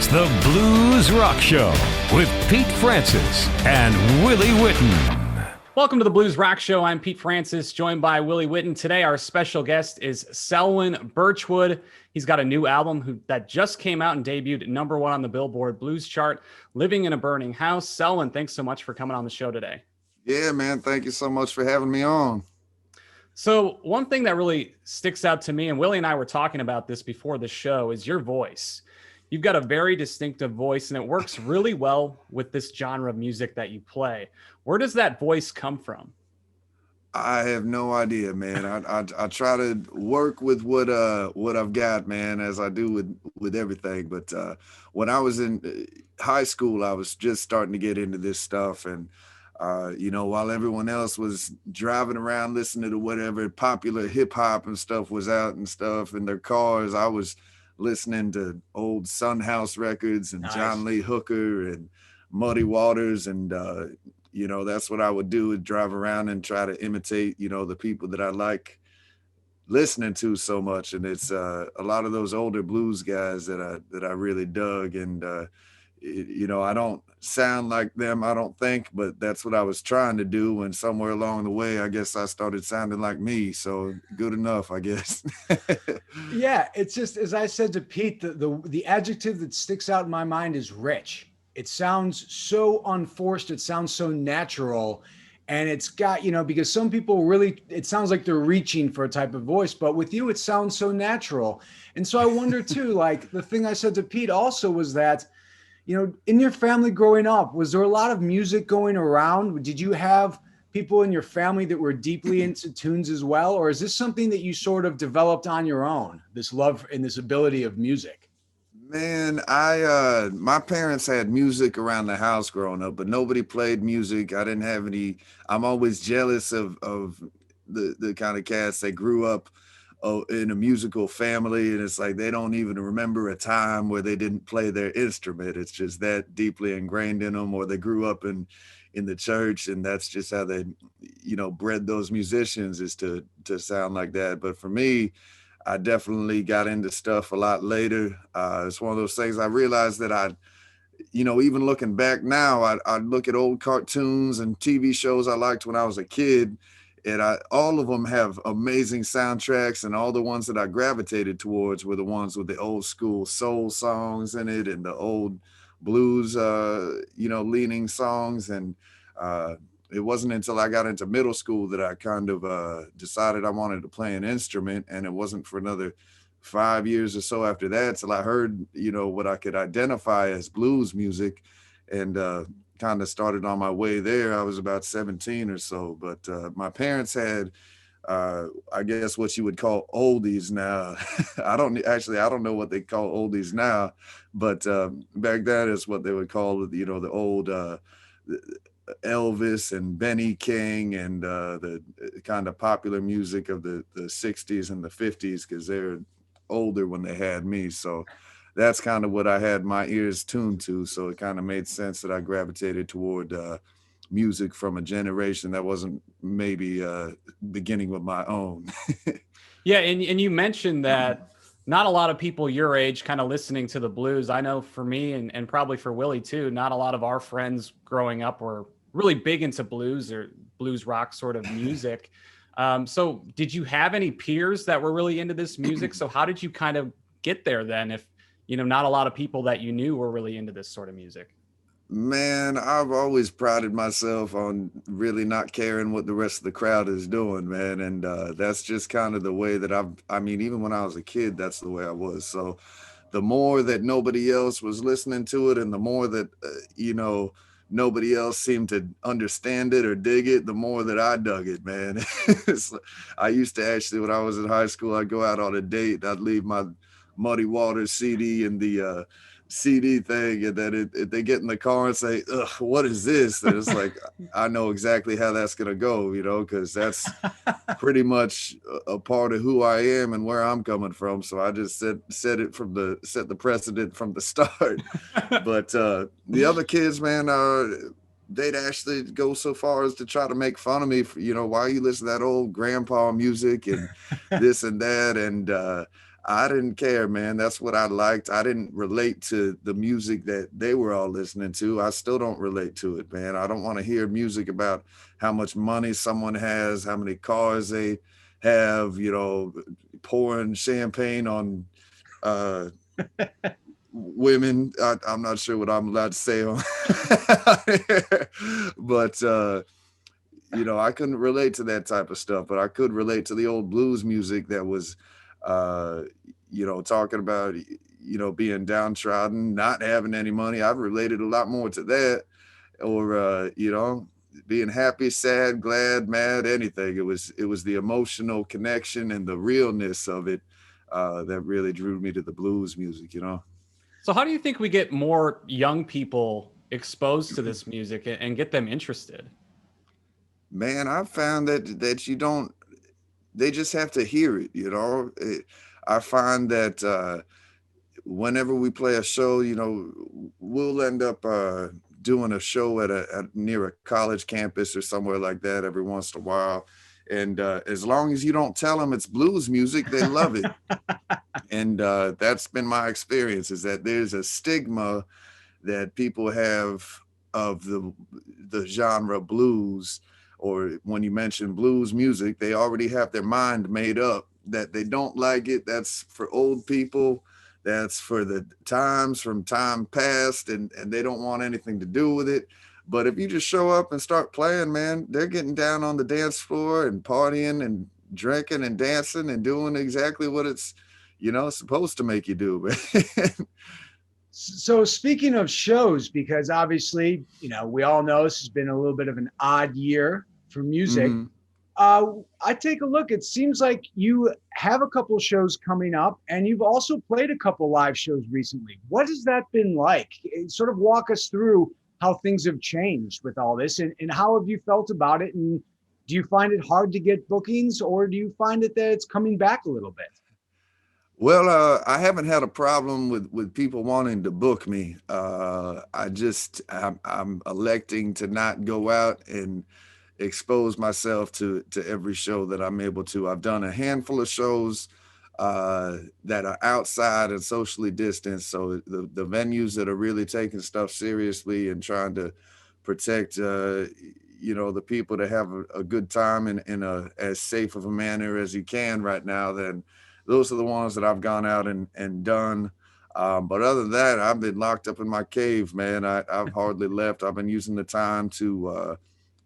It's the Blues Rock Show with Pete Francis and Willie Witten. Welcome to the Blues Rock Show. I'm Pete Francis, joined by Willie Witten. Today, our special guest is Selwyn Birchwood. He's got a new album that just came out and debuted at #1 on the Billboard Blues chart, Living in a Burning House. Selwyn, thanks so much for coming on the show today. Yeah, man. Thank you so much for having me on. So one thing that really sticks out to me, and Willie and I were talking about this before the show, is your voice. You've got a very distinctive voice, and it works really well with this genre of music that you play. Where does that voice come from? I have no idea, man. I try to work with what I've got, man, as I do with everything. But when I was in high school, I was just starting to get into this stuff, and while everyone else was driving around listening to whatever popular hip hop and stuff was out and stuff in their cars, I was listening to old Sun House records and Nice. John Lee Hooker and Muddy Waters. And, that's what I would do, is drive around and try to imitate, the people that I like listening to so much. And it's a lot of those older blues guys that I really dug. And, I don't sound like them, I don't think, but that's what I was trying to do. And somewhere along the way, I guess I started sounding like me. So good enough, I guess. Yeah, it's just, as I said to Pete, the adjective that sticks out in my mind is rich. It sounds so unforced. It sounds so natural. And it's got, because some people really, it sounds like they're reaching for a type of voice, but with you, it sounds so natural. And so I wonder too, like the thing I said to Pete also was that, in your family growing up, was there a lot of music going around? Did you have people in your family that were deeply into tunes as well? Or is this something that you sort of developed on your own, this love and this ability of music? Man, my parents had music around the house growing up, but nobody played music. I didn't have any. I'm always jealous of the kind of cats that grew up in a musical family, and it's like they don't even remember a time where they didn't play their instrument. It's just that deeply ingrained in them, or they grew up in the church, and that's just how they bred those musicians, is to sound like that. But for me, I definitely got into stuff a lot later. It's one of those things I realized that even looking back now, I'd look at old cartoons and TV shows I liked when I was a kid, and all of them have amazing soundtracks, and all the ones that I gravitated towards were the ones with the old school soul songs in it and the old blues, leaning songs. And it wasn't until I got into middle school that I kind of decided I wanted to play an instrument, and it wasn't for another 5 years or so after that till I heard, what I could identify as blues music, and kind of started on my way there. I was about 17 or so, but my parents had, I guess, what you would call oldies now. I don't know what they call oldies now, but back then is what they would call, the old Elvis and Benny King and the kind of popular music of the 60s and the 50s, because they're older when they had me. So that's kind of what I had my ears tuned to. So it kind of made sense that I gravitated toward music from a generation that wasn't maybe beginning with my own. Yeah, and you mentioned that not a lot of people your age kind of listening to the blues. I know for me and probably for Willie too, not a lot of our friends growing up were really big into blues or blues rock sort of music. So did you have any peers that were really into this music? So how did you kind of get there then, if not a lot of people that you knew were really into this sort of music? Man, I've always prided myself on really not caring what the rest of the crowd is doing, man. And that's just kind of the way that even when I was a kid, that's the way I was. So the more that nobody else was listening to it, and the more that, nobody else seemed to understand it or dig it, the more that I dug it, man. I used to actually, when I was in high school, I'd go out on a date, I'd leave my Muddy Waters CD in the CD thing, and then they get in the car and say, "Ugh, what is this?" And it's like, I know exactly how that's gonna go, because that's pretty much a part of who I am and where I'm coming from. So I just set the precedent from the start. But the other kids, man, they'd actually go so far as to try to make fun of me for, why you listen to that old grandpa music and this and that. And I didn't care, man. That's what I liked. I didn't relate to the music that they were all listening to. I still don't relate to it, man. I don't want to hear music about how much money someone has, how many cars they have, you know, pouring champagne on women. I'm not sure what I'm allowed to say on but you know, I couldn't relate to that type of stuff, but I could relate to the old blues music that was, uh, you know, talking about, you know, being downtrodden, not having any money. I've related a lot more to that, or, you know, being happy, sad, glad, mad, anything. It was the emotional connection and the realness of it that really drew me to the blues music, you know. So how do you think we get more young people exposed to this music and get them interested? Man, I found that you don't, they just have to hear it, you know. I find that whenever we play a show, you know, we'll end up doing a show at near a college campus or somewhere like that every once in a while. And as long as you don't tell them it's blues music, they love it. And that's been my experience, is that there's a stigma that people have of the genre blues, or when you mention blues music, they already have their mind made up that they don't like it. That's for old people. That's for the times from time past, and they don't want anything to do with it. But if you just show up and start playing, man, they're getting down on the dance floor and partying and drinking and dancing and doing exactly what it's, you know, supposed to make you do. So speaking of shows, because obviously, you know, we all know this has been a little bit of an odd year for music. Mhm. I take a look. It seems like you have a couple of shows coming up, and you've also played a couple live shows recently. What has that been like? Sort of walk us through how things have changed with all this, and how have you felt about it? And do you find it hard to get bookings, or do you find it that it's coming back a little bit? Well, I haven't had a problem with people wanting to book me. I'm electing to not go out and expose myself to every show that I'm able to. I've done a handful of shows that are outside and socially distanced. So the venues that are really taking stuff seriously and trying to protect, you know, the people to have a good time in a as safe of a manner as you can right now, then those are the ones that I've gone out and done. But other than that, I've been locked up in my cave, man. I've hardly left. I've been using the time to,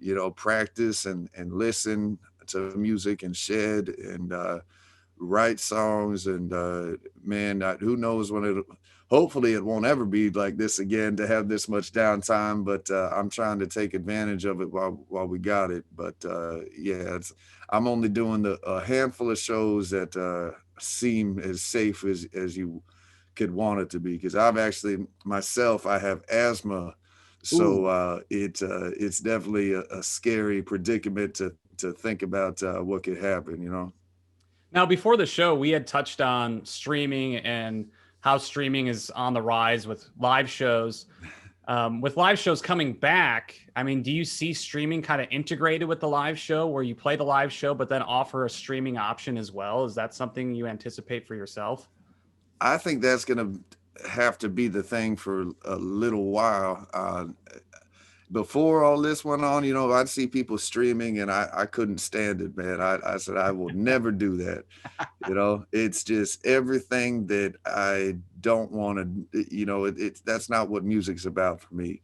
you know, practice and listen to music and shed and write songs. And man, who knows when it, hopefully it won't ever be like this again to have this much downtime, but I'm trying to take advantage of it while we got it. But yeah, I'm only doing a handful of shows that seem as safe as you could want it to be, because I've actually myself, I have asthma, so Ooh. it's definitely a scary predicament to think about what could happen, you know. Now, before the show, we had touched on streaming and how streaming is on the rise with live shows. With live shows coming back, I mean, do you see streaming kind of integrated with the live show, where you play the live show but then offer a streaming option as well? Is that something you anticipate for yourself? I think that's going to have to be the thing for a little while. Before all this went on, you know, I'd see people streaming and I couldn't stand it, man. I said, I will never do that. You know, it's just everything that I don't want to, you know, it's that's not what music's about for me.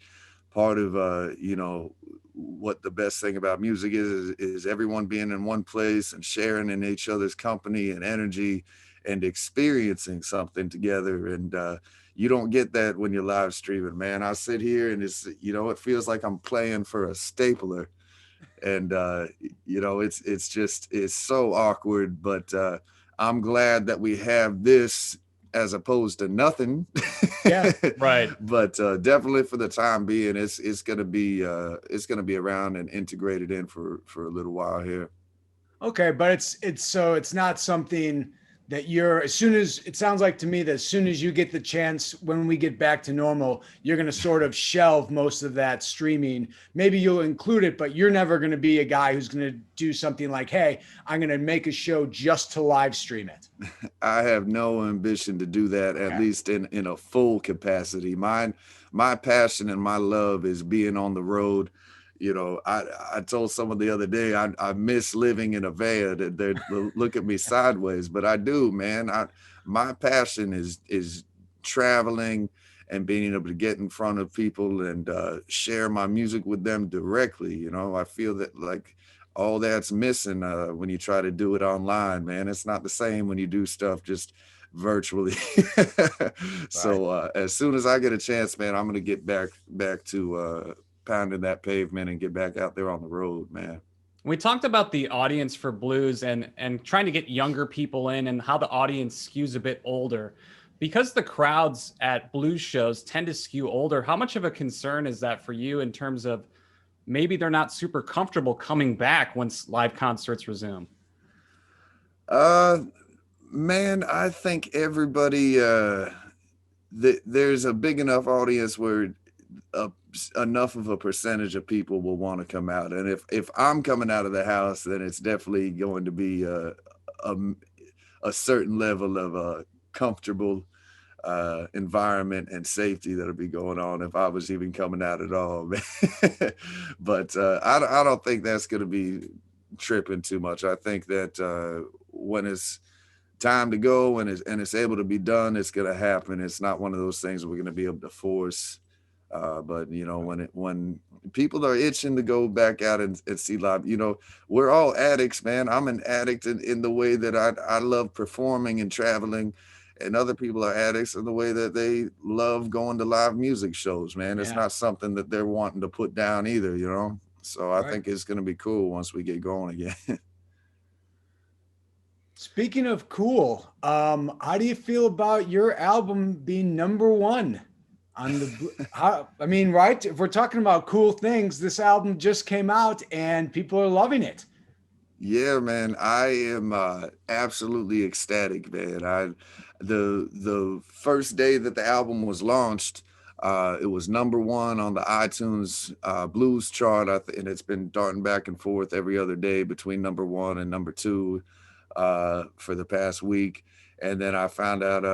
Part of, you know, what the best thing about music is everyone being in one place and sharing in each other's company and energy and experiencing something together. And you don't get that when you're live streaming, man. I sit here and it's, you know, it feels like I'm playing for a stapler. And you know, it's so awkward. But I'm glad that we have this as opposed to nothing. Yeah. Right. But definitely for the time being, it's gonna be around and integrated in for a little while here. Okay, but it's so it's not something that as soon as it sounds like to me that as soon as you get the chance, when we get back to normal, you're going to sort of shelve most of that streaming. Maybe you'll include it, but you're never going to be a guy who's going to do something like, hey, I'm going to make a show just to live stream it. I have no ambition to do that, at least in a full capacity. My passion and my love is being on the road. You know, I told someone the other day, I miss living in a van. They look at me sideways, but I do, man. My passion is traveling and being able to get in front of people and share my music with them directly. You know, I feel that like all that's missing when you try to do it online, man. It's not the same when you do stuff just virtually. So as soon as I get a chance, man, I'm gonna get back to pounding that pavement and get back out there on the road, man. We talked about the audience for blues and trying to get younger people in and how the audience skews a bit older. Because the crowds at blues shows tend to skew older, how much of a concern is that for you in terms of maybe they're not super comfortable coming back once live concerts resume? Man, I think everybody, there's a big enough audience where enough of a percentage of people will want to come out. And if I'm coming out of the house, then it's definitely going to be a certain level of comfortable environment and safety that'll be going on if I was even coming out at all. But I don't think that's going to be tripping too much. I think that when it's time to go and it's able to be done, it's going to happen. It's not one of those things we're going to be able to force. But you know, when people are itching to go back out and see live, you know, we're all addicts, man. I'm an addict in the way that I love performing and traveling, and other people are addicts in the way that they love going to live music shows, man. It's not something that they're wanting to put down either, you know? So I think it's going to be cool once we get going again. Speaking of cool, how do you feel about your album being #1 on the, I mean, right? If we're talking about cool things, this album just came out and people are loving it. Yeah, man, I am absolutely ecstatic, man. The first day that the album was launched, it was #1 on the iTunes blues chart, and it's been darting back and forth every other day between #1 and #2 for the past week. And then I found out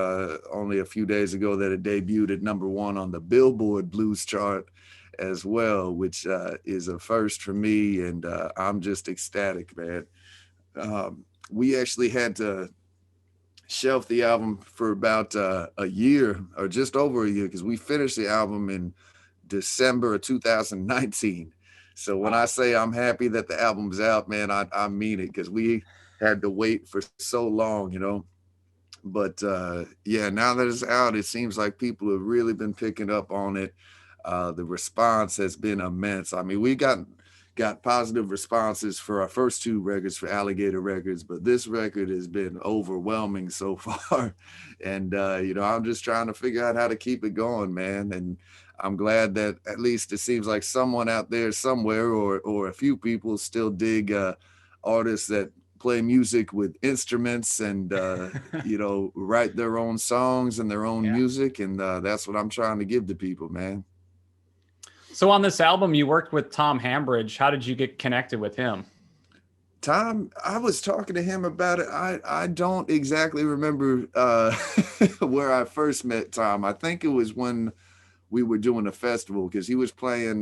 only a few days ago that it debuted at #1 on the Billboard Blues chart as well, which is a first for me. And I'm just ecstatic, man. We actually had to shelf the album for about a year or just over a year because we finished the album in December of 2019. So when I say I'm happy that the album's out, man, I mean it, because we had to wait for so long, you know. But yeah, now that it's out, it seems like people have really been picking up on it. The response has been immense. I mean, we got positive responses for our first 2 records for Alligator Records, but this record has been overwhelming so far. And you know, I'm just trying to figure out how to keep it going, man. And I'm glad that at least it seems like someone out there somewhere, or a few people still dig artists that play music with instruments and you know, write their own songs and their own music, and that's what I'm trying to give to people, man. So on this album you worked with Tom Hambridge. How did you get connected with him? Tom, I was talking to him about it. I don't exactly remember where I first met Tom. I think it was when we were doing a festival, because he was playing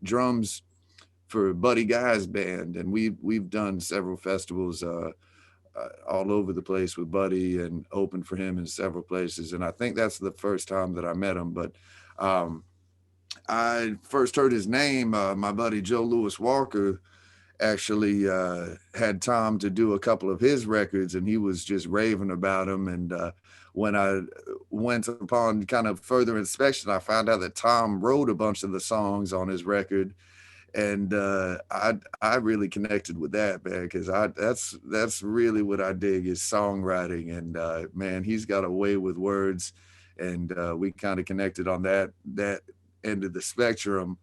drums for Buddy Guy's band, and we've done several festivals all over the place with Buddy and opened for him in several places. And I think that's the first time that I met him. But I first heard his name. My buddy Joe Louis Walker actually had Tom to do a couple of his records, and he was just raving about him. And when I went upon kind of further inspection, I found out that Tom wrote a bunch of the songs on his record. And I really connected with that, man, because that's really what I dig, is songwriting. And man, he's got a way with words, and we kind of connected on that end of the spectrum.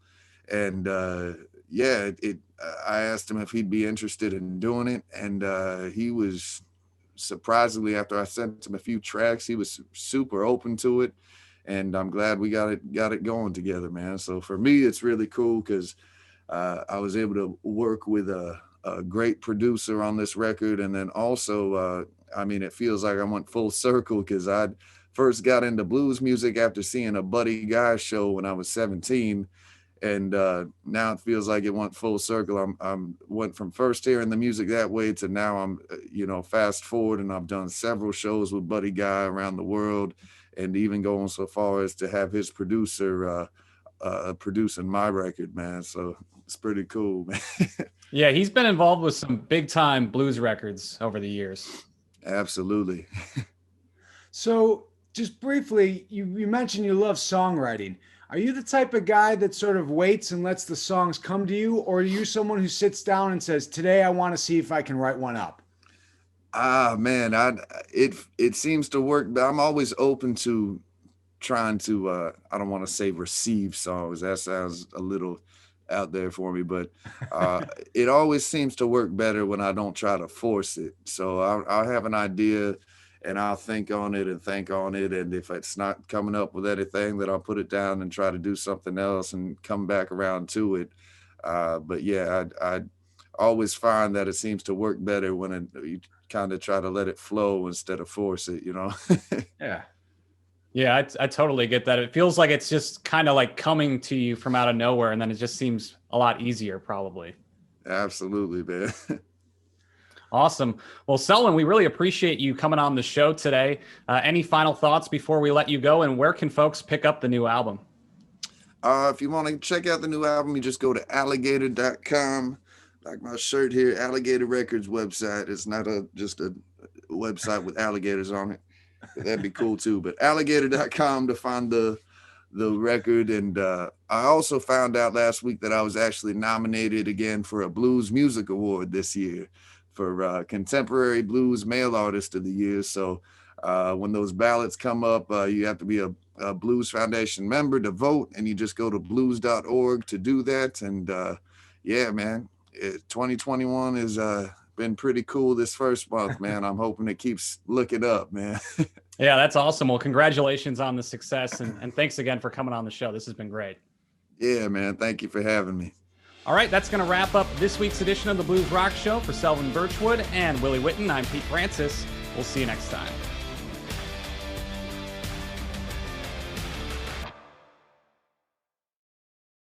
And yeah, I asked him if he'd be interested in doing it, and he was surprisingly, after I sent him a few tracks, he was super open to it. And I'm glad we got it going together, man. So for me, it's really cool because I was able to work with a great producer on this record. And then also, I mean, it feels like I went full circle because I first got into blues music after seeing a Buddy Guy show when I was 17. And now it feels like it went full circle. I'm went from first hearing the music that way to now I'm, fast forward, and I've done several shows with Buddy Guy around the world, and even going so far as to have his producer producing my record, man. So it's pretty cool, man. Yeah, he's been involved with some big time blues records over the years. Absolutely. So just briefly, you mentioned you love songwriting. Are you the type of guy that sort of waits and lets the songs come to you? Or are you someone who sits down and says, today I want to see if I can write one up? Man, it seems to work, but I'm always open to trying to, I don't want to say receive songs. That sounds a little out there for me, but it always seems to work better when I don't try to force it. So I'll have an idea and I'll think on it. And if it's not coming up with anything, then I'll put it down and try to do something else and come back around to it. But yeah, I always find that it seems to work better when you kind of try to let it flow instead of force it, Yeah. Yeah, I totally get that. It feels like it's just kind of like coming to you from out of nowhere, and then it just seems a lot easier, probably. Absolutely, man. Awesome. Well, Selwyn, we really appreciate you coming on the show today. Any final thoughts before we let you go, and where can folks pick up the new album? If you want to check out the new album, you just go to alligator.com. Like my shirt here, Alligator Records website. It's not just a website with alligators on it. That'd be cool too. But alligator.com to find the record. And I also found out last week that I was actually nominated again for a Blues Music Award this year for Contemporary Blues Male Artist of the Year. So when those ballots come up, you have to be a Blues Foundation member to vote, and you just go to blues.org to do that. And yeah, man, 2021 has been pretty cool this first month, man. I'm hoping it keeps looking up, man. Yeah, that's awesome. Well, congratulations on the success, and thanks again for coming on the show. This has been great. Yeah, man. Thank you for having me. All right, that's going to wrap up this week's edition of the Blues Rock Show. For Selwyn Birchwood and Willie Witten, I'm Pete Francis. We'll see you next time.